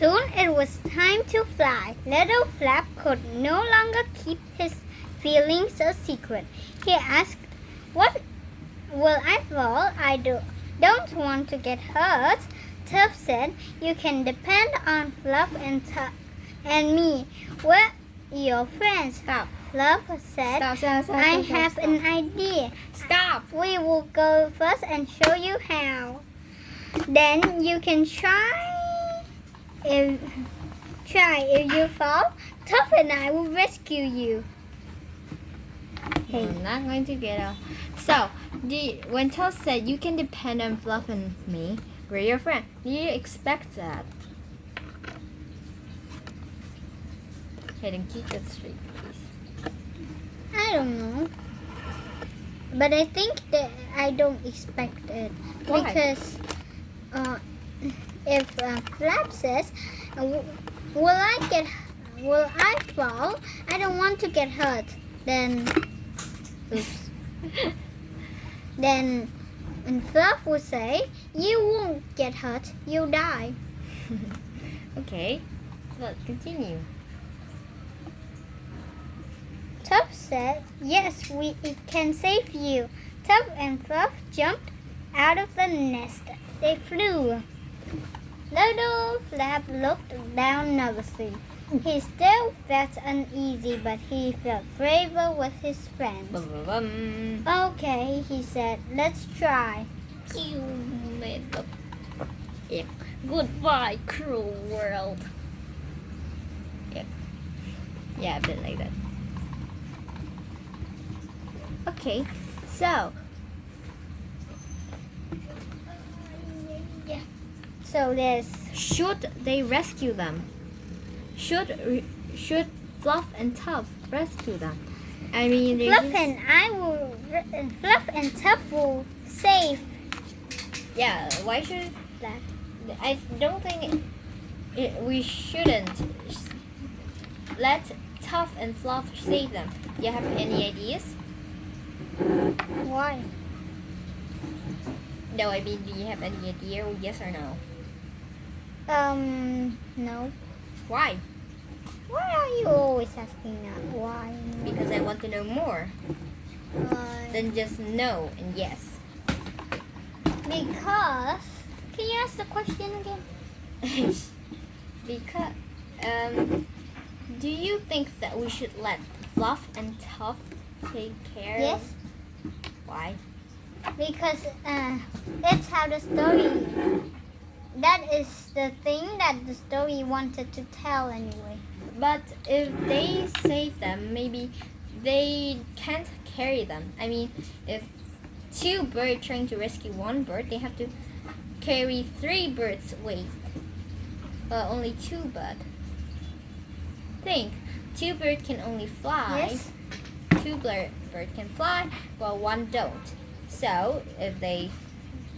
Soon it was time to fly. Little Flap could no longer keep his feelings a secret. He asked, "What will I fall? Don't want to get hurt." Tuff said, "You can depend on Fluff and me. We're your friends." Stop. Fluff said, "I have an idea. Stop. We will go first and show you how. Then you can try. If you fall, Tuff and I will rescue you." Hey. We're not going to get out. So, when Tuff said you can depend on Fluff and me, we're your friend, do you expect that? Okay, then keep it straight, please. I don't know. But I think that I don't expect it. Why? Because if Flap says, will I fall? I don't want to get hurt. Then, oops. Then Fluff will say, "You won't get hurt. You'll die." Okay, let's continue. Tuff said, "Yes, it can save you." Tuff and Fluff jumped out of the nest. They flew. Little Flap looked down nervously. He still felt uneasy, but he felt braver with his friends. Bum. "Okay," he said, "let's try." You made the yeah. Goodbye, cruel world. Yeah, a bit like that. Okay, so So there's should they rescue them? Should Fluff and Tuff rescue them? I mean, Fluff and Tuff will save yeah. Why should Flap. I don't think we shouldn't let Tuff and Fluff save them. Do you have any ideas? Why? No, I mean, do you have any idea? Yes or no? No. Why? Why are you always asking that? Why? Because I want to know more than just no and yes. Because. Can you ask the question again? Because, do you think that we should let Fluff and Tuff take care? Yes. Why? Because it's how the story. That is the thing that the story wanted to tell anyway. But if they save them, maybe they can't carry them. I mean, if two birds trying to rescue one bird, they have to carry 3 birds' weight. Well, only 2 birds. Think, 2 birds can only fly. Yes. 2 birds can fly, while 1 don't. So, if they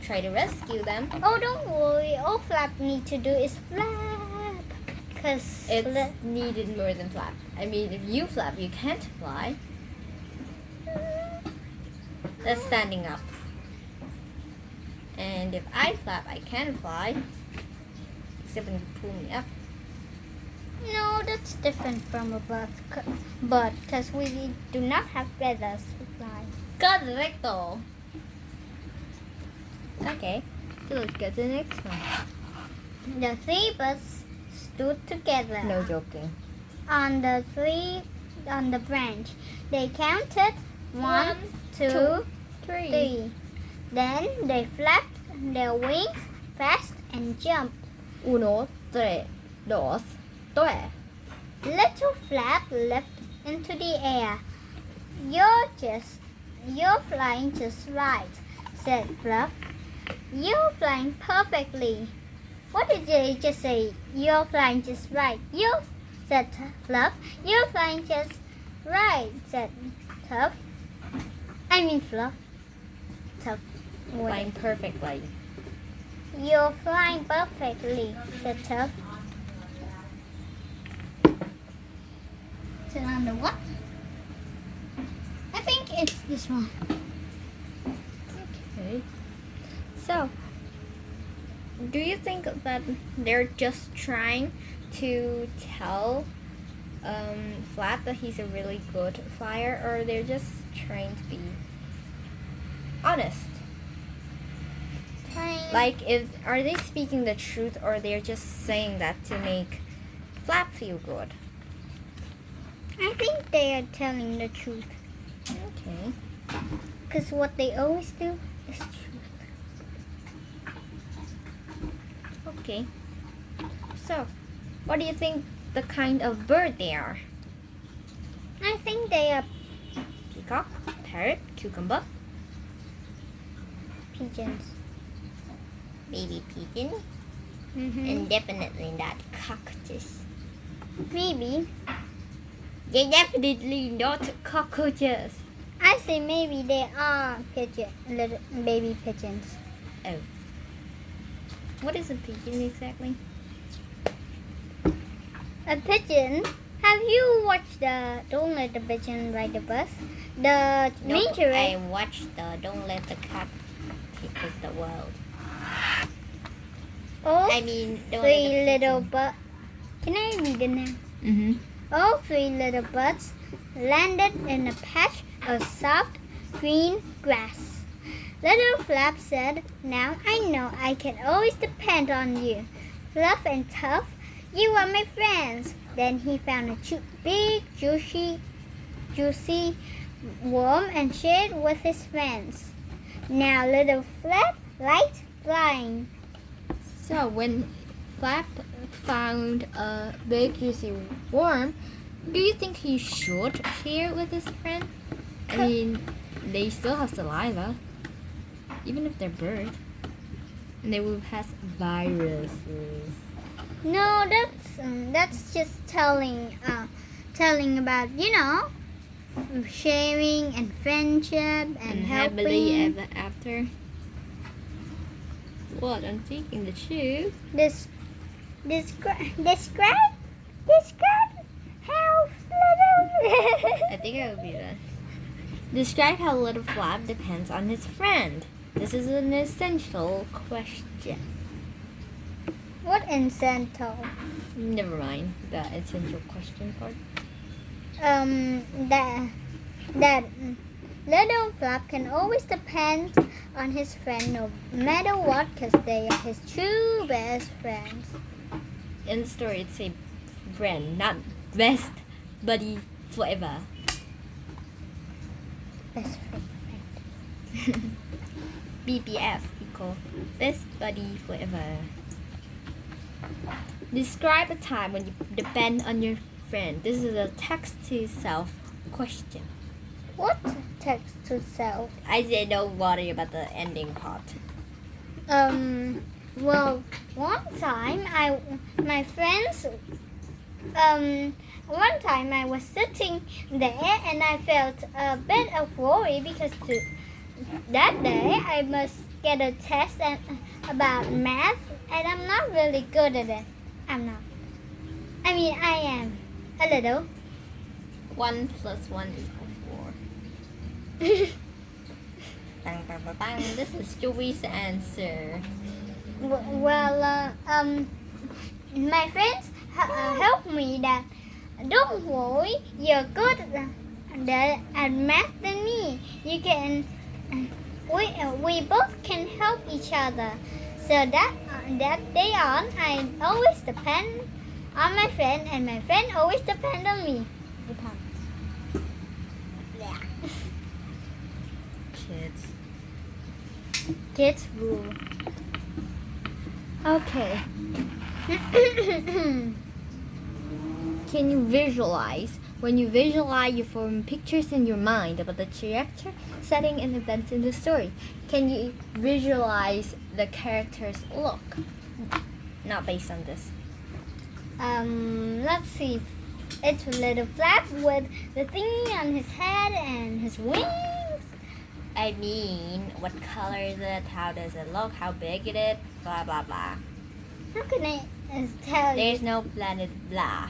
try to rescue them, Oh, don't worry. All Flap need to do is flap. Because it's needed more than flap. I mean, if you flap, you can't fly. That's standing up. And if I flap, I can fly. Except when you pull me up. No, that's different from a bird. Because we do not have feathers to fly. Correcto. Okay, so let's go to the next one. The 3 birds stood together No joking. on the branch. They counted 1, 2, 3. Then they flapped their wings fast and jumped. 1, 3, 2, 3. Little Flap leapt into the air. You're flying just right," said Fluff. "You're flying perfectly." "What did they just say?" "You're flying just right." Said Fluff. "You're flying just right," said Tuff. I mean Fluff. Tuff. Flying perfectly. "You're flying perfectly," said Tuff. Sit on the what? I think it's this one. Okay. So, Do you think that they're just trying to tell Flap that he's a really good flyer, or they're just trying to be honest? Like, are they speaking the truth, or they're just saying that to make Flap feel good? I think they are telling the truth. Okay. Because what they always do is truth. Okay. So, what do you think the kind of bird they are? I think they are Peacock, parrot, cucumber, pigeons. baby pigeon, Mm-hmm. and definitely not cactus. Maybe. They're definitely not cockroaches. I say maybe they are little baby pigeons. Oh. What is a pigeon exactly? A pigeon. Have you watched the Don't Let the Pigeon Ride the Bus? The No, nature. I watched the Don't Let the Cat Take Over the World. All I mean, Don't three Let the little Pigeon. birds. Can I read it now? Mm-hmm. All three little birds landed in a patch of soft green grass. Little Flap said, "Now I know I can always depend on you. Fluff and Tough, you are my friends." Then he found a big, juicy worm and shared with his friends. Now Little Flap liked flying. So when Flap found a big juicy worm, do you think he should share it with his friend? I mean, they still have saliva, even if they're bird, and they will pass viruses. No, that's just telling about sharing and friendship and happily helping. ever after. What? I'm taking the tube. Describe how little. I think I will be done. Describe how Little Flap depends on his friend. This is an essential question. What essential? Never mind the essential question part. That Little Flap can always depend on his friend no matter what, because they are his true best friends. In the story, it's a friend, not best buddy forever. Best friend. BPF equal best buddy forever. Describe a time when you depend on your friend. This is a text to self question. What text to self? I said don't worry about the ending part. Well, one time one time I was sitting there and I felt a bit of worry because that day I must get a test about math and I'm not really good at it. I'm not. I mean, I am a little. 1 + 1 = 4. Bang, bang, bang, bang. This is Joey's answer. Well, my friends helped me that don't worry, you're good at math than me. You can, we both can help each other. So that day on, I always depend on my friend, and my friend always depend on me. Yeah. Kids rule. Okay. Can you visualize? When you visualize, you form pictures in your mind about the character, setting, and events in the story. Can you visualize the character's look? Not based on this. Let's see. It's a little Flap with the thingy on his head and his wings. I mean, what color is it? How does it look? How big it is? Blah, blah, blah. How can I tell There's you? no planet blah.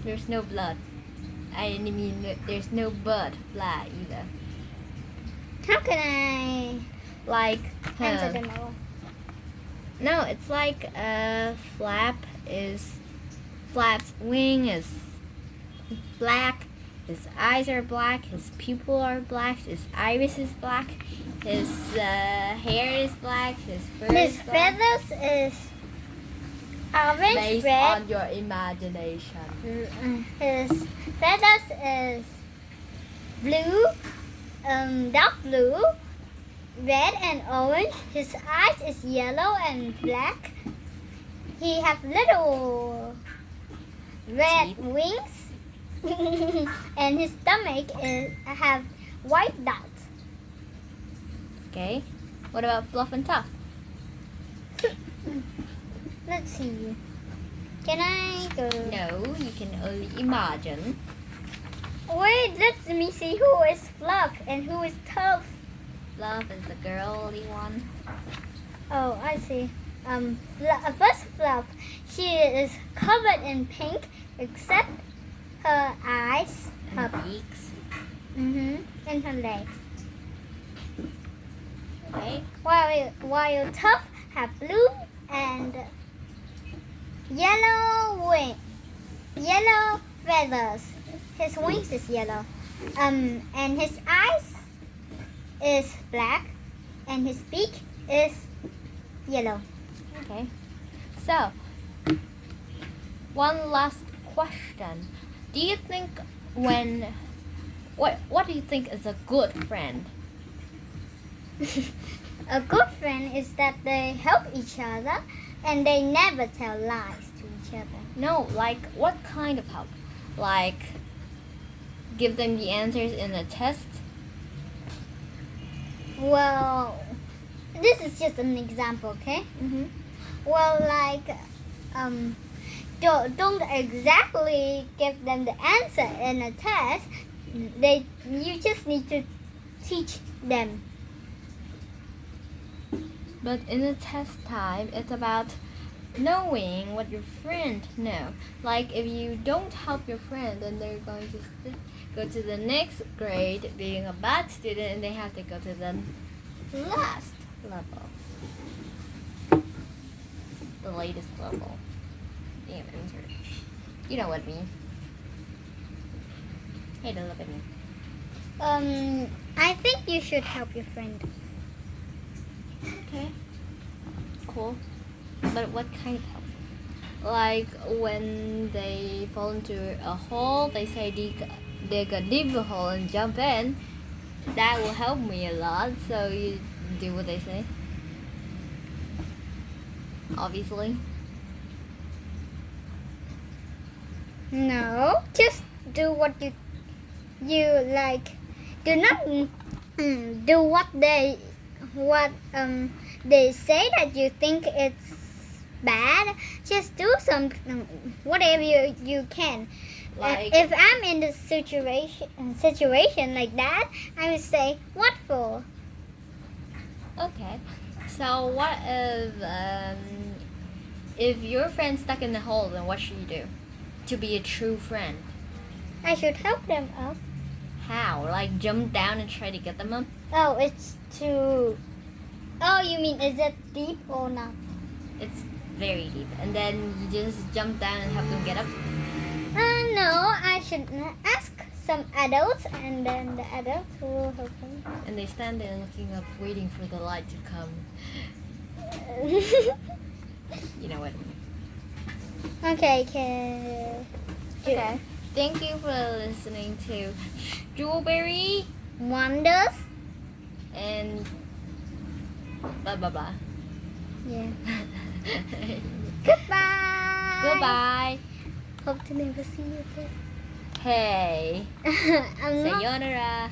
There's no blood. I mean, there's no bird blah either. How can I Like, Hands I don't know. no, it's like Flap's wing is black, his eyes are black, his pupil are black, his iris is black, his hair is black, his fur His is black. feathers is orange, Based red. on your imagination. His feathers is blue, dark blue, red and orange. His eyes is yellow and black. He have little red Teeth. wings, and his stomach have white dots. Okay. What about Fluff and Tuff? Let's see. Can I go? No, you can only imagine. Wait, let me see who is Fluff and who is Tough. Fluff is the girly one. Oh, I see. First Fluff, she is covered in pink except her eyes, her And beaks. and her legs. Okay. While Tough have blue and yellow feathers. His wings is yellow. And his eyes is black, and his beak is yellow. Okay. So, one last question. Do you think what do you think is a good friend? A good friend is that they help each other and they never tell lies to each other. No, like what kind of help? Like give them the answers in a test? Well, this is just an example, okay? Mm-hmm. Well, like, don't exactly give them the answer in a test. You just need to teach them. But in a test time, it's about knowing what your friend know. Like if you don't help your friend, then they're going to go to the next grade being a bad student, and they have to go to the last level, the latest level. Damn it, you know what I mean. Hey, don't look at me. I think you should help your friend. Okay. Cool. But what kind of help? Like when they fall into a hole, they say dig a deeper hole and jump in. That will help me a lot. So you do what they say. Obviously. No, just do what you like. Do not do what they say that you think it's bad. Just do something, whatever you can. Like If I'm in the situation like that, I would say, "What for?" okay. So what if your friend's stuck in the hole? Then what should you do to be a true friend? I should help them up. How? Like jump down and try to get them up? Oh, it's too. Oh, you mean is it deep or not? It's very deep. And then you just jump down and help them get up. No, I should ask some adults, and then the adults will help them. And they stand there looking up, waiting for the light to come. You know what? Okay. Okay. Thank you for listening to Strawberry Wonders. and blah blah blah. Yeah. Goodbye. Goodbye. Hope to never see you again. Hey. I'm not. Sayonara.